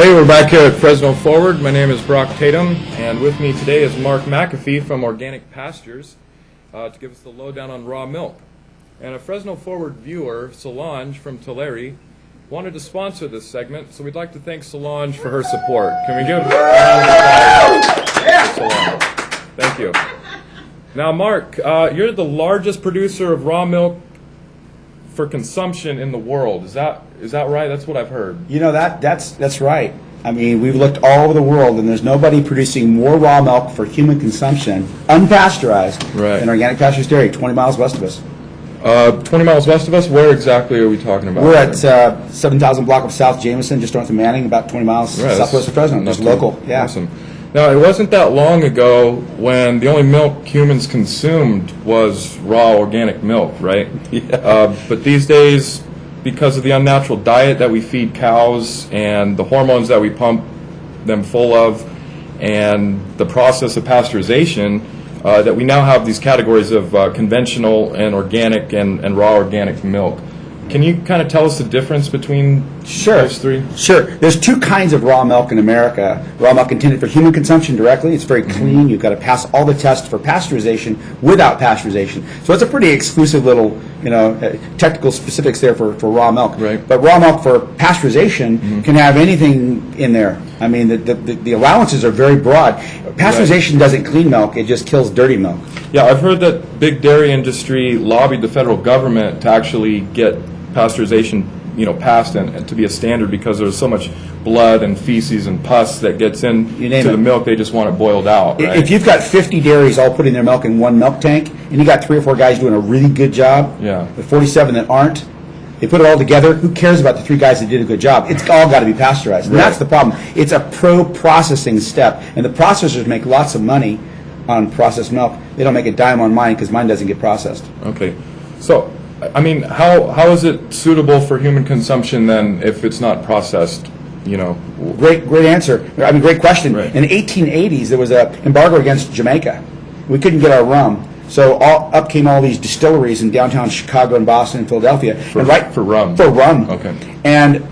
Hey, we're back here at Fresno Forward. My name is Brock Tatum, and with me today is Mark McAfee from Organic Pastures to give us the lowdown on raw milk. And a Fresno Forward viewer, Solange from Tulare, wanted to sponsor this segment, so we'd like to thank Solange for her support. Can we give a round of applause? Solange. Thank you. Now, Mark, you're the largest producer of raw milk for consumption in the world. Is that right? That's what I've heard. You know, that's right. I mean, we've looked all over the world, and there's nobody producing more raw milk for human consumption, unpasteurized, than Organic Pastures Dairy, 20 miles west of us. 20 miles west of us? Where exactly are we talking about? We're at 7,000 block of South Jameson, just north of Manning, about 20 miles southwest of Fresno, just local. Yeah. Awesome. Now, it wasn't that long ago when the only milk humans consumed was raw organic milk, right? Yeah. But these days, because of the unnatural diet that we feed cows and the hormones that we pump them full of and the process of pasteurization, that we now have these categories of conventional and organic and raw organic milk. Can you kind of tell us the difference between those three? Sure. There's two kinds of raw milk in America. Raw milk intended for human consumption directly. It's very clean. You've got to pass all the tests for pasteurization without pasteurization. So it's a pretty exclusive little, technical specifics there for raw milk. Right. But raw milk for pasteurization can have anything in there. I mean, the allowances are very broad. Pasteurization doesn't clean milk. It just kills dirty milk. Yeah, I've heard that big dairy industry lobbied the federal government to actually get pasteurization, passed and to be a standard because there's so much blood and feces and pus that gets into the milk. They just want it boiled out. Right? If you've got 50 dairies all putting their milk in one milk tank, and you got 3 or 4 guys doing a really good job, the 47 that aren't, they put it all together. Who cares about the 3 guys that did a good job? It's all got to be pasteurized, and that's the problem. It's a pro-processing step, and the processors make lots of money on processed milk. They don't make a dime on mine because mine doesn't get processed. Okay, so I mean, how is it suitable for human consumption then if it's not processed? Great answer. I mean, great question. Right. In the 1880s, there was an embargo against Jamaica. We couldn't get our rum. So up came all these distilleries in downtown Chicago and Boston and Philadelphia. For rum? For rum. Okay. And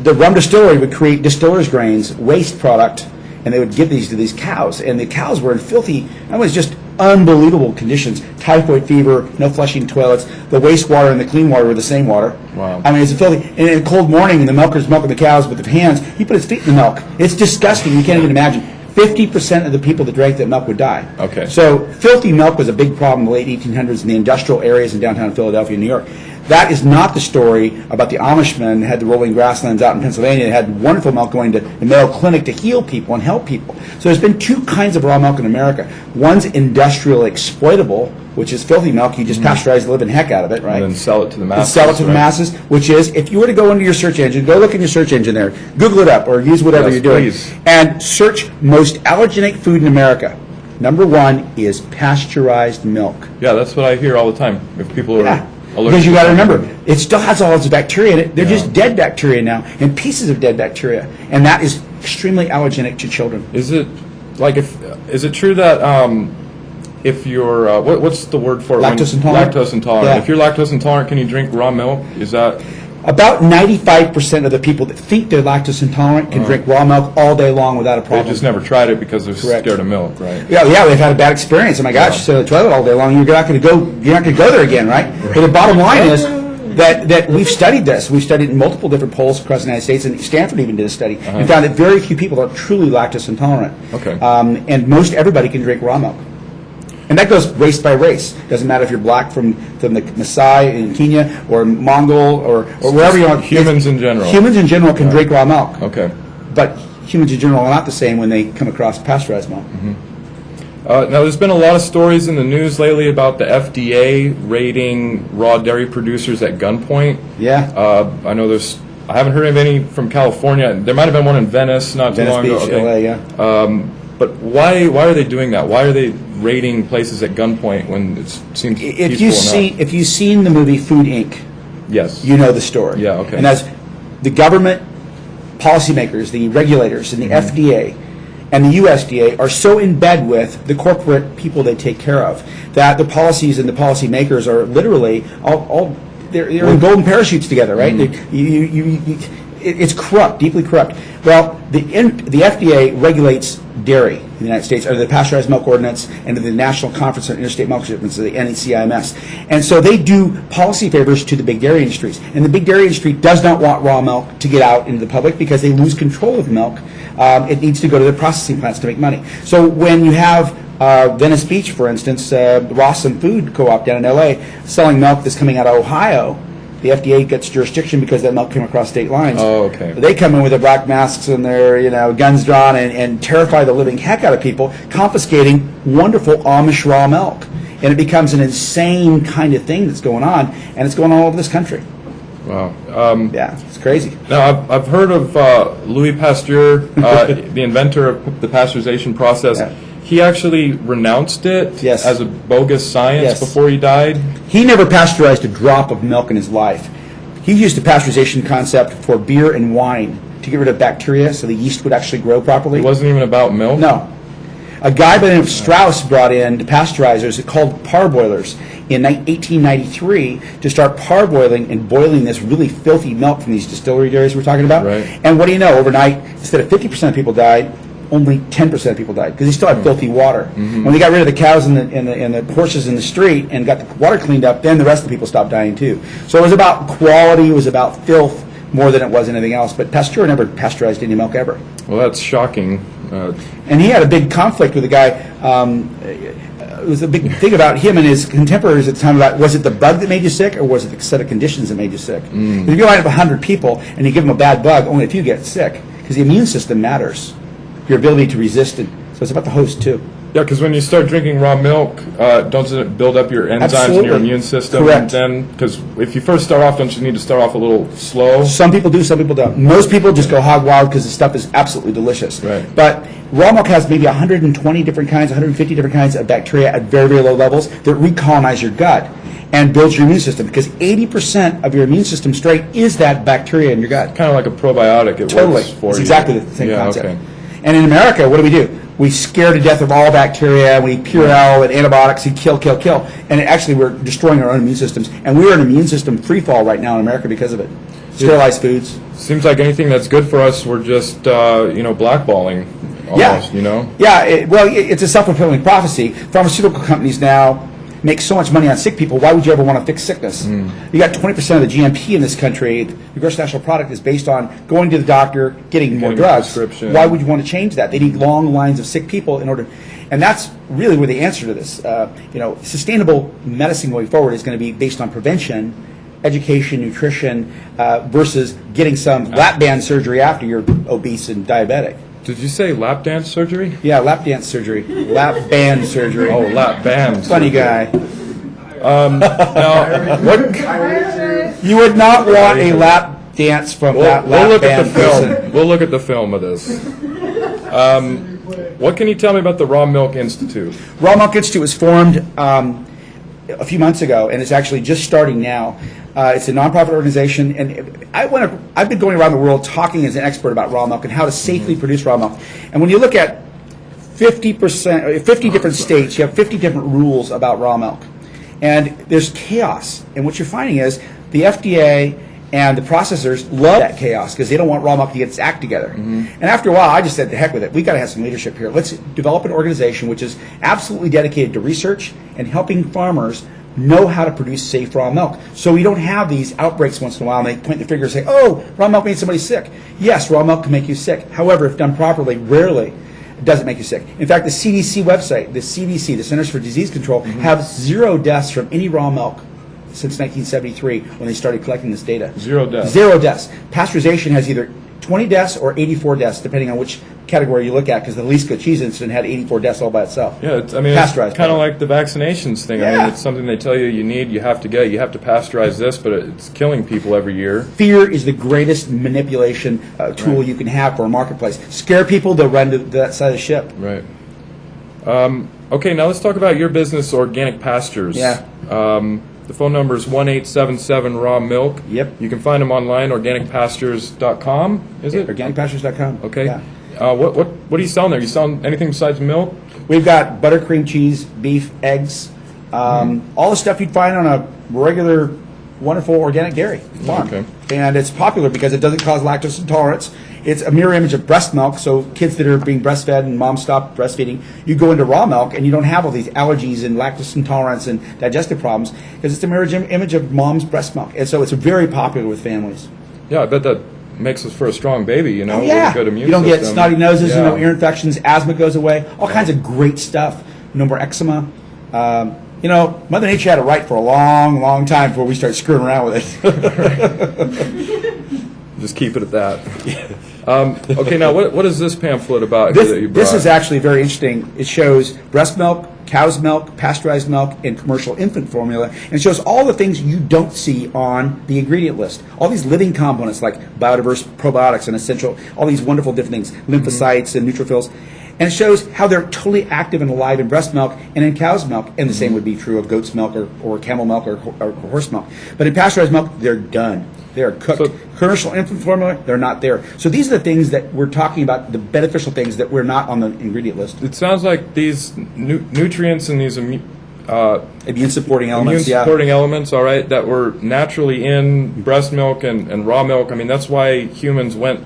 the rum distillery would create distiller's grains, waste product, and they would give these to these cows. And the cows were in filthy, that was just unbelievable conditions. Typhoid fever, no flushing toilets. The wastewater and the clean water were the same water. Wow. I mean, it's a filthy. And in a cold morning, and the milker's milking the cows with their hands, he put his feet in the milk. It's disgusting. You can't even imagine. 50% of the people that drank that milk would die. Okay. So filthy milk was a big problem in the late 1800s in the industrial areas in downtown Philadelphia and New York. That is not the story about the Amishmen that had the rolling grasslands out in Pennsylvania that had wonderful milk going to the Mayo Clinic to heal people and help people. So there's been 2 kinds of raw milk in America. One's industrial exploitable, which is filthy milk. You just pasteurize the living heck out of it, right? And then sell it to the masses. And sell it to the masses, which is, if you were to go into your search engine, go look in your search engine there, Google it up or use whatever you're doing, and search most allergenic food in America. Number 1 is pasteurized milk. Yeah, that's what I hear all the time. If people are because you got to remember, it still has all its bacteria in it. They're just dead bacteria now, and pieces of dead bacteria, and that is extremely allergenic to children. Is it true that if you're what's the word for it? Lactose intolerant. Lactose intolerant. Yeah. If you're lactose intolerant, can you drink raw milk? Is that about 95% of the people that think they're lactose intolerant can drink raw milk all day long without a problem? They just never tried it because they're scared of milk, right? Yeah, they've had a bad experience. Oh my gosh, you sit on the toilet all day long. You're not going to go there again, right? But the bottom line is that we've studied this. We've studied multiple different polls across the United States, and Stanford even did a study and found that very few people are truly lactose intolerant. Okay. And most everybody can drink raw milk. And that goes race by race. Doesn't matter if you're black from the Maasai in Kenya or Mongol or wherever you are. Humans in general. Humans in general can drink raw milk. Okay. But humans in general are not the same when they come across pasteurized milk. Now, there's been a lot of stories in the news lately about the FDA raiding raw dairy producers at gunpoint. Yeah. I know I haven't heard of any from California. There might have been one in Venice not too long ago. Beach, LA, yeah. But why are they doing that? Why are they raiding places at gunpoint when it seems peaceful enough? If you've seen the movie Food Inc., yes, you know the story. Yeah, okay. And as the government policymakers, the regulators, and the FDA, and the USDA are so in bed with the corporate people they take care of that the policies and the policymakers are literally all they're in golden parachutes together, right? it's corrupt, deeply corrupt. Well, the FDA regulates dairy in the United States under the Pasteurized Milk Ordinance and under the National Conference on Interstate Milk Shipments, the NECIMS. And so they do policy favors to the big dairy industries. And the big dairy industry does not want raw milk to get out into the public because they lose control of the milk. It needs to go to the processing plants to make money. So when you have Venice Beach, for instance, Rawson Food Co-op down in L.A. selling milk that's coming out of Ohio, the FDA gets jurisdiction because that milk came across state lines. Oh, okay. They come in with their black masks and their guns drawn and terrify the living heck out of people, confiscating wonderful Amish raw milk. And it becomes an insane kind of thing that's going on, and it's going on all over this country. Wow. Yeah, it's crazy. Now, I've heard of Louis Pasteur, the inventor of the pasteurization process. Yeah. He actually renounced it as a bogus science before he died. He never pasteurized a drop of milk in his life. He used the pasteurization concept for beer and wine to get rid of bacteria so the yeast would actually grow properly. It wasn't even about milk? No. A guy by the name of Strauss brought in pasteurizers called parboilers in 1893 to start parboiling and boiling this really filthy milk from these distillery dairies we're talking about. Right. And what do you know? Overnight, instead of 50% of people died, only 10% of people died because they still had filthy water. Mm-hmm. When they got rid of the cows and the horses in the street and got the water cleaned up, then the rest of the people stopped dying too. So it was about quality, it was about filth more than it was anything else. But Pasteur never pasteurized any milk ever. Well, that's shocking. And he had a big conflict with the guy. It was a big thing about him and his contemporaries at the time about, was it the bug that made you sick or was it the set of conditions that made you sick? If you line up 100 people and you give them a bad bug, only a few get sick because the immune system matters. Your ability to resist it. So it's about the host too. Yeah, because when you start drinking raw milk, doesn't it build up your enzymes in your immune system? Correct. And then, because if you first start off, don't you need to start off a little slow? Some people do, some people don't. Most people just go hog wild because the stuff is absolutely delicious. Right. But raw milk has maybe 120 different kinds, 150 different kinds of bacteria at very, very low levels that recolonize your gut and builds your immune system because 80% of your immune system straight is that bacteria in your gut. Kind of like a probiotic. It Totally. works for It's you. exactly the same concept. Okay. And in America, what do? We scare to death of all bacteria, we Purell and antibiotics, and kill. And actually, we're destroying our own immune systems. And we're in an immune system free fall right now in America because of it. Sterilized foods. Seems like anything that's good for us, we're just, blackballing almost, Yeah, it's a self-fulfilling prophecy. Pharmaceutical companies now make so much money on sick people. Why would you ever want to fix sickness? You got 20% of the GMP in this country. The gross national product is based on going to the doctor, getting more drugs. Why would you want to change that? They need long lines of sick people in order. And that's really where the answer to this. Sustainable medicine going forward is going to be based on prevention, education, nutrition, versus getting some lap band surgery after you're obese and diabetic. Did you say lap dance surgery? Yeah, lap dance surgery. Lap band surgery. Oh, lap band. Funny guy. Now, what? You would not want a lap dance from that lap We'll look at band the film. person. We'll look at the film of this. What can you tell me about the Raw Milk Institute? Raw Milk Institute was formed a few months ago, and it's actually just starting now. It's a nonprofit organization, and I've been going around the world talking as an expert about raw milk and how to safely produce raw milk. And when you look at 50 different states, you have 50 different rules about raw milk. And there's chaos. And what you're finding is the FDA and the processors love that chaos because they don't want raw milk to get its act together. And after a while, I just said, the heck with it. We've got to have some leadership here. Let's develop an organization which is absolutely dedicated to research and helping farmers know how to produce safe raw milk. So we don't have these outbreaks once in a while and they point the finger and say, oh, raw milk made somebody sick. Yes, raw milk can make you sick. However, if done properly, rarely it doesn't make you sick. In fact, the CDC website, the CDC, the Centers for Disease Control, have 0 deaths from any raw milk since 1973 when they started collecting this data. 0 deaths. 0 deaths. Pasteurization has either 20 deaths or 84 deaths, depending on which category you look at, because the Jalisco cheese incident had 84 deaths all by itself. Yeah, it's Pasteurized kind of like the vaccinations thing. I Yeah. mean, it's something they tell you have to get. You have to pasteurize this, but it's killing people every year. Fear is the greatest manipulation tool you can have for a marketplace. Scare people, they'll run to that side of the ship. Right. Okay, now let's talk about your business, Organic Pastures. Yeah. The phone number is 1-877 Raw Milk. Yep. You can find them online, organicpastures.com, is it? Organicpastures.com. Okay. Yeah. What are you selling there? You selling anything besides milk? We've got buttercream cheese, beef, eggs, all the stuff you'd find on a regular wonderful organic dairy farm. Okay. And it's popular because it doesn't cause lactose intolerance. It's a mirror image of breast milk, so kids that are being breastfed and mom stop breastfeeding, you go into raw milk and you don't have all these allergies and lactose intolerance and digestive problems because it's a mirror image of mom's breast milk. And so it's very popular with families. Yeah, I bet that makes us for a strong baby, you know, Oh, yeah. with a good immune You don't get system. snotty noses, Yeah. ear infections, asthma goes away, all kinds of great stuff. No more eczema. Mother Nature had it right for a long, long time before we started screwing around with it. Just keep it at that. Okay, now what is this pamphlet about here that you brought? This is actually very interesting. It shows breast milk, cow's milk, pasteurized milk, and commercial infant formula. And it shows all the things you don't see on the ingredient list. All these living components like biodiverse probiotics and essential, all these wonderful different things, lymphocytes and neutrophils. And it shows how they're totally active and alive in breast milk and in cow's milk. And the same would be true of goat's milk or camel milk or horse milk. But in pasteurized milk, they're done. They're cooked. So, commercial infant formula, they're not there. So these are the things that we're talking about, the beneficial things that we're not on the ingredient list. it sounds like these nutrients and these Immune supporting elements, immune-supporting elements, all right, that were naturally in breast milk and raw milk. I mean, that's why humans went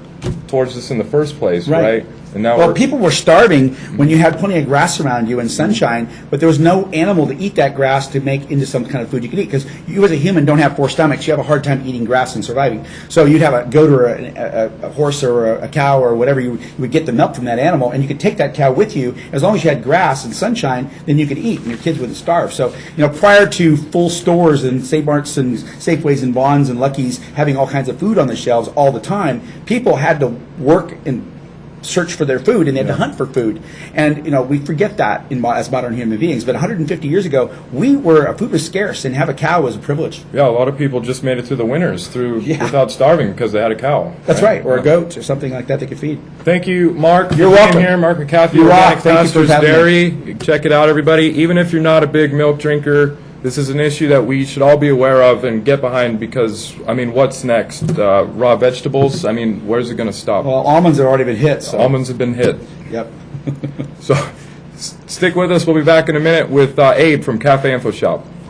towards this in the first place, right? And now Well, people were starving when you had plenty of grass around you and sunshine, but there was no animal to eat that grass to make into some kind of food you could eat. Because you as a human don't have four stomachs. You have a hard time eating grass and surviving. So you'd have a goat or a horse or a cow or whatever. You would get the milk from that animal, and you could take that cow with you. As long as you had grass and sunshine, then you could eat, and your kids wouldn't starve. So, prior to full stores and Safemarts and Safeways and Bonds and Lucky's having all kinds of food on the shelves all the time, people had to work and search for their food, and they had to hunt for food. And we forget that as modern human beings. But 150 years ago, food was scarce, and have a cow was a privilege. Yeah, a lot of people just made it through the winters without starving because they had a cow. That's right, or a goat or something like that they could feed. Thank you, Mark. You're for being welcome. here, Mark McAfee, You rock. Organic Thank you for Pastures having Dairy. Check it out, everybody. Even if you're not a big milk drinker, this is an issue that we should all be aware of and get behind because, I mean, what's next? Raw vegetables? I mean, where's it going to stop? Well, almonds have already been hit. So. Almonds have been hit. Yep. So stick with us. We'll be back in a minute with Abe from Cafe Info Shop.